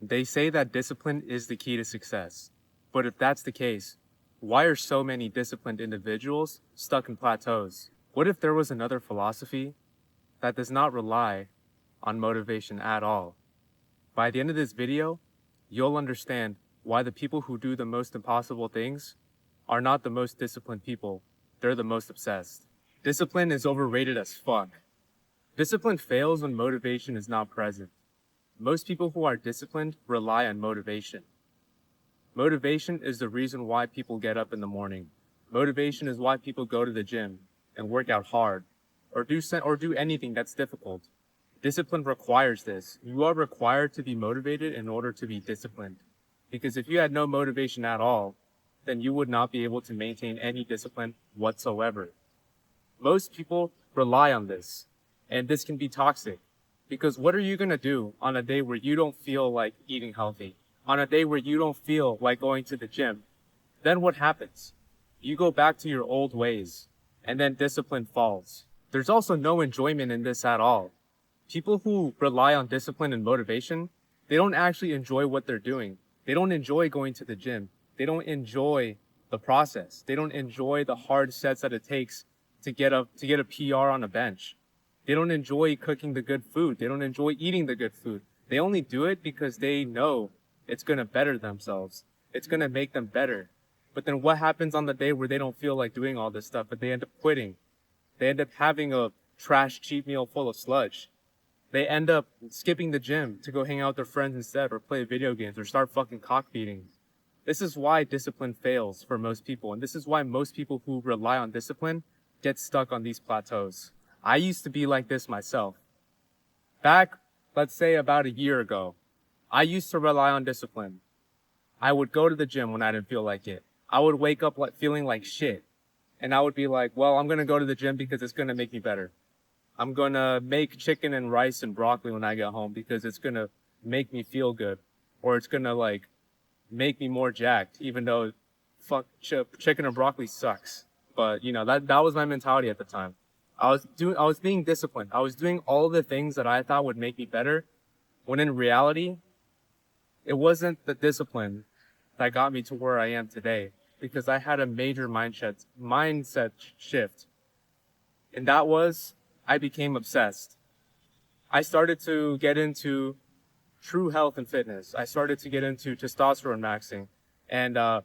They say that discipline is the key to success. But if that's the case, why are so many disciplined individuals stuck in plateaus? What if there was another philosophy that does not rely on motivation at all? By the end of this video, you'll understand why the people who do the most impossible things are not the most disciplined people. They're the most obsessed. Discipline is overrated as fuck. Discipline fails when motivation is not present. Most people who are disciplined rely on motivation. Motivation is the reason why people get up in the morning. Motivation is why people go to the gym and work out hard or do anything that's difficult. Discipline requires this. You are required to be motivated in order to be disciplined. Because if you had no motivation at all, then you would not be able to maintain any discipline whatsoever. Most people rely on this, and this can be toxic. Because what are you going to do on a day where you don't feel like eating healthy? On a day where you don't feel like going to the gym? Then what happens? You go back to your old ways, and then discipline falls. There's also no enjoyment in this at all. People who rely on discipline and motivation, they don't actually enjoy what they're doing. They don't enjoy going to the gym. They don't enjoy the process. They don't enjoy the hard sets that it takes to get a PR on a bench. They don't enjoy cooking the good food. They don't enjoy eating the good food. They only do it because they know it's going to better themselves. It's going to make them better. But then what happens on the day where they don't feel like doing all this stuff, but they end up quitting? They end up having a trash cheat meal full of sludge. They end up skipping the gym to go hang out with their friends instead, or play video games, or start fucking cockbeating. This is why discipline fails for most people, and this is why most people who rely on discipline get stuck on these plateaus. I used to be like this myself. Back, let's say about a year ago, I used to rely on discipline. I would go to the gym when I didn't feel like it. I would wake up feeling like shit. And I would be like, well, I'm going to go to the gym because it's going to make me better. I'm going to make chicken and rice and broccoli when I get home because it's going to make me feel good. Or it's going to make me more jacked, even though chicken and broccoli sucks. But that was my mentality at the time. I was being disciplined. I was doing all the things that I thought would make me better, when in reality, it wasn't the discipline that got me to where I am today, because I had a major mindset shift. And that was, I became obsessed. I started to get into true health and fitness. I started to get into testosterone maxing and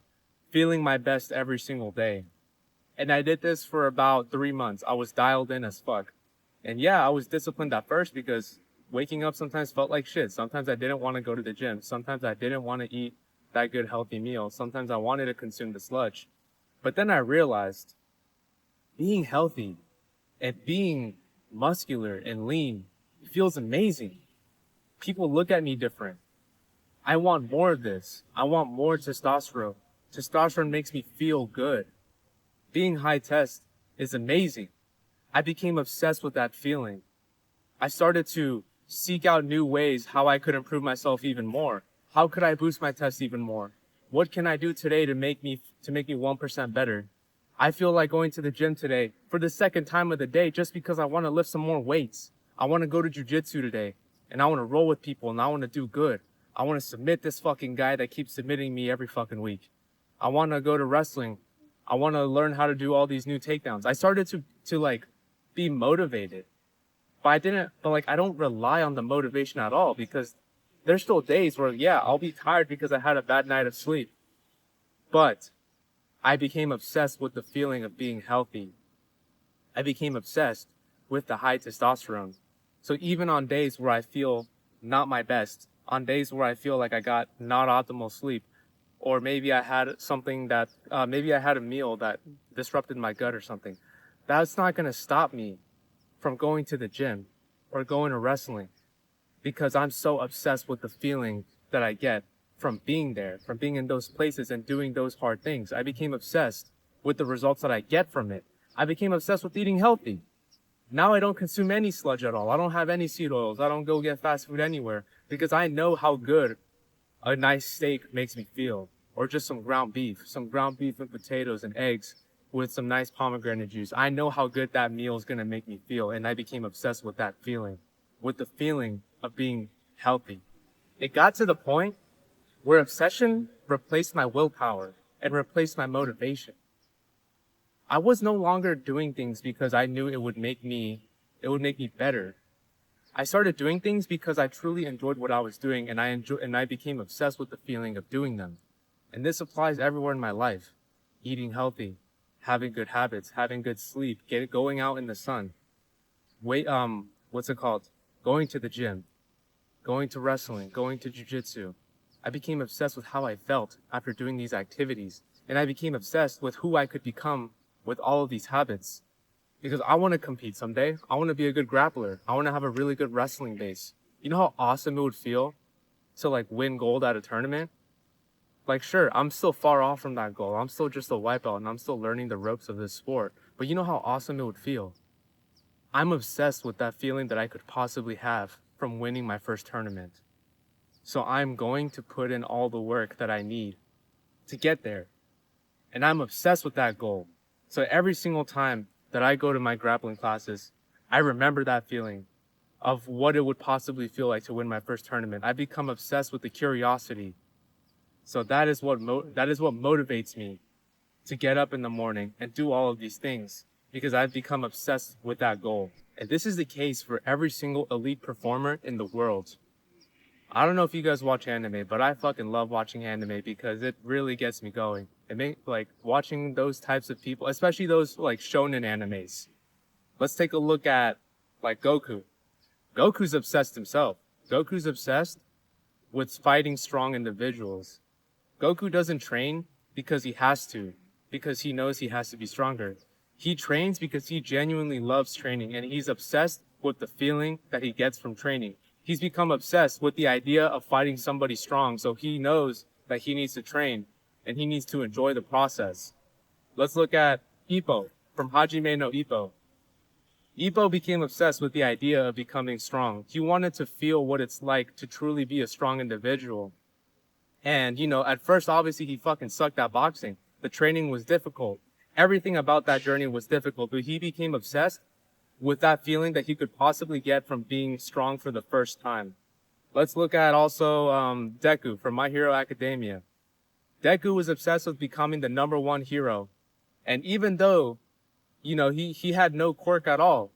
feeling my best every single day. And I did this for about 3 months. I was dialed in as fuck. And yeah, I was disciplined at first because waking up sometimes felt like shit. Sometimes I didn't want to go to the gym. Sometimes I didn't want to eat that good healthy meal. Sometimes I wanted to consume the sludge. But then I realized being healthy and being muscular and lean feels amazing. People look at me different. I want more of this. I want more testosterone. Testosterone makes me feel good. Being high test is amazing. I became obsessed with that feeling. I started to seek out new ways how I could improve myself even more. How could I boost my test even more? What can I do today to make me 1% better? I feel like going to the gym today for the second time of the day just because I want to lift some more weights. I want to go to jiu-jitsu today and I want to roll with people and I want to do good. I want to submit this fucking guy that keeps submitting me every fucking week. I want to go to wrestling. I want to learn how to do all these new takedowns. I started to be motivated, but I don't rely on the motivation at all, because there's still days where, yeah, I'll be tired because I had a bad night of sleep. But I became obsessed with the feeling of being healthy. I became obsessed with the high testosterone. So even on days where I feel not my best, on days where I feel like I got not optimal sleep, or maybe I had maybe I had a meal that disrupted my gut or something, that's not going to stop me from going to the gym or going to wrestling, because I'm so obsessed with the feeling that I get from being there, from being in those places and doing those hard things. I became obsessed with the results that I get from it. I became obsessed with eating healthy. Now I don't consume any sludge at all. I don't have any seed oils. I don't go get fast food anywhere, because I know how good a nice steak makes me feel, or just some ground beef and potatoes and eggs with some nice pomegranate juice. I know how good that meal is going to make me feel, and I became obsessed with that feeling, with the feeling of being healthy. It got to the point where obsession replaced my willpower and replaced my motivation. I was no longer doing things because I knew it would make me better. I started doing things because I truly enjoyed what I was doing, and I became obsessed with the feeling of doing them. And this applies everywhere in my life. Eating healthy, having good habits, having good sleep, going out in the sun. What's it called? Going to the gym, going to wrestling, going to jujitsu. I became obsessed with how I felt after doing these activities, and I became obsessed with who I could become with all of these habits. Because I want to compete someday. I want to be a good grappler. I want to have a really good wrestling base. You know how awesome it would feel to like win gold at a tournament? Like, sure, I'm still far off from that goal. I'm still just a white belt and I'm still learning the ropes of this sport. But you know how awesome it would feel? I'm obsessed with that feeling that I could possibly have from winning my first tournament. So I'm going to put in all the work that I need to get there. And I'm obsessed with that goal. So every single time that I go to my grappling classes, I remember that feeling of what it would possibly feel like to win my first tournament. I become obsessed with the curiosity. So that is what motivates me to get up in the morning and do all of these things, because I've become obsessed with that goal. And this is the case for every single elite performer in the world. I don't know if you guys watch anime, but I fucking love watching anime because it really gets me going. Like watching those types of people, especially those like shonen animes. Let's take a look at like Goku. Goku's obsessed himself. Goku's obsessed with fighting strong individuals. Goku doesn't train because he has to, because he knows he has to be stronger. He trains because he genuinely loves training, and he's obsessed with the feeling that he gets from training. He's become obsessed with the idea of fighting somebody strong, so he knows that he needs to train and he needs to enjoy the process. Let's look at Ippo from Hajime no Ippo. Ippo became obsessed with the idea of becoming strong. He wanted to feel what it's like to truly be a strong individual. And, you know, at first, obviously, he fucking sucked at boxing. The training was difficult. Everything about that journey was difficult, but he became obsessed with that feeling that he could possibly get from being strong for the first time. Let's look at also Deku from My Hero Academia. Deku was obsessed with becoming the #1 hero. And even though, you know, he had no quirk at all,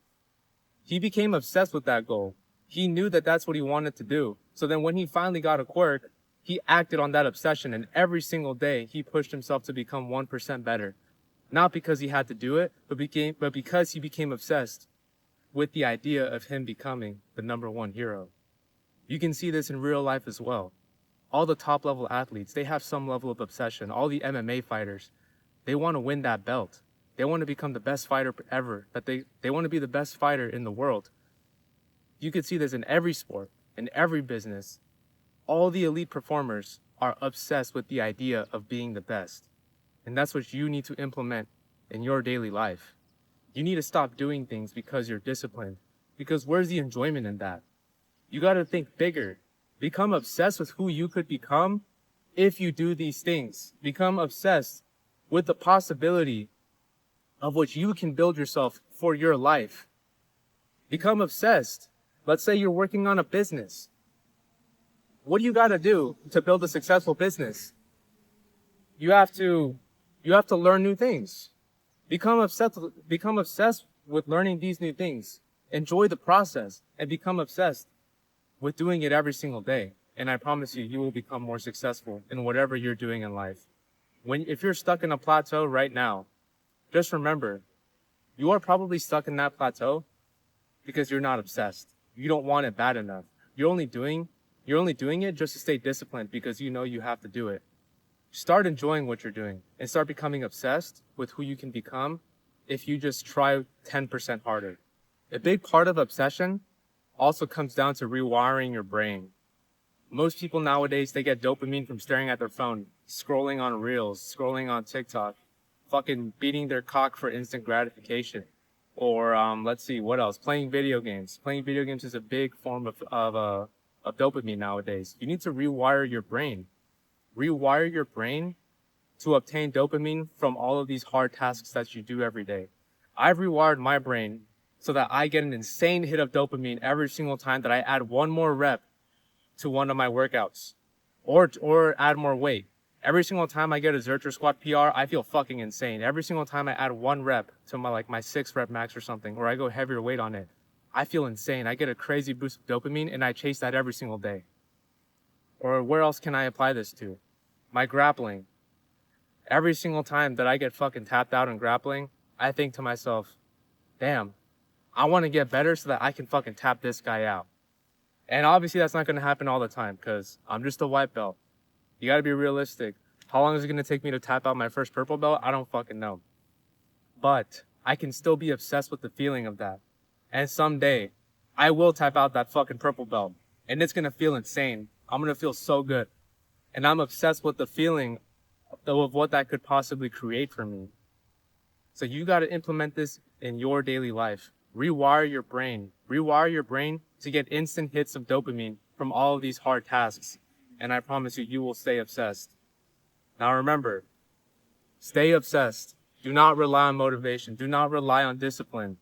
he became obsessed with that goal. He knew that that's what he wanted to do. So then when he finally got a quirk, he acted on that obsession, and every single day he pushed himself to become 1% better. Not because he had to do it, but because he became obsessed with the idea of him becoming the #1 hero. You can see this in real life as well. All the top level athletes, they have some level of obsession. All the MMA fighters, they want to win that belt. They want to become the best fighter ever. They want to be the best fighter in the world. You could see this in every sport, in every business. All the elite performers are obsessed with the idea of being the best. And that's what you need to implement in your daily life. You need to stop doing things because you're disciplined. Because where's the enjoyment in that? You got to think bigger. Become obsessed with who you could become if you do these things. Become obsessed with the possibility of what you can build yourself for your life. Become obsessed. Let's say you're working on a business. What do you got to do to build a successful business? You have to learn new things. Become obsessed with learning these new things. Enjoy the process and become obsessed with doing it every single day. And I promise you, you will become more successful in whatever you're doing in life. If you're stuck in a plateau right now, just remember, you are probably stuck in that plateau because you're not obsessed. You don't want it bad enough. You're only doing it just to stay disciplined because you know you have to do it. Start enjoying what you're doing and start becoming obsessed with who you can become if you just try 10% harder. A big part of obsession also comes down to rewiring your brain. Most people nowadays, they get dopamine from staring at their phone, scrolling on Reels, scrolling on TikTok, fucking beating their cock for instant gratification. Or, let's see, what else? Playing video games. Playing video games is a big form of dopamine nowadays. You need to rewire your brain. Rewire your brain to obtain dopamine from all of these hard tasks that you do every day. I've rewired my brain so that I get an insane hit of dopamine every single time that I add one more rep to one of my workouts, or add more weight. Every single time I get a Zercher squat PR, I feel fucking insane. Every single time I add 1 rep to my 6 rep max or something, or I go heavier weight on it, I feel insane. I get a crazy boost of dopamine, and I chase that every single day. Or where else can I apply this to? My grappling. Every single time that I get fucking tapped out in grappling, I think to myself, damn, I want to get better so that I can fucking tap this guy out. And obviously that's not going to happen all the time because I'm just a white belt. You got to be realistic. How long is it going to take me to tap out my first purple belt? I don't fucking know. But I can still be obsessed with the feeling of that. And someday, I will tap out that fucking purple belt. And it's going to feel insane. I'm going to feel so good. And I'm obsessed with the feeling of what that could possibly create for me. So you got to implement this in your daily life. Rewire your brain. Rewire your brain to get instant hits of dopamine from all of these hard tasks. And I promise you, you will stay obsessed. Now remember, stay obsessed. Do not rely on motivation. Do not rely on discipline.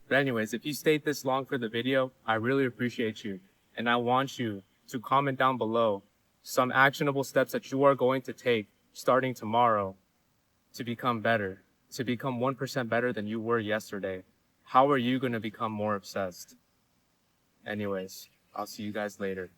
But anyways, if you stayed this long for the video, I really appreciate you. And I want you to comment down below some actionable steps that you are going to take starting tomorrow to become better, to become 1% better than you were yesterday. How are you going to become more obsessed? Anyways, I'll see you guys later.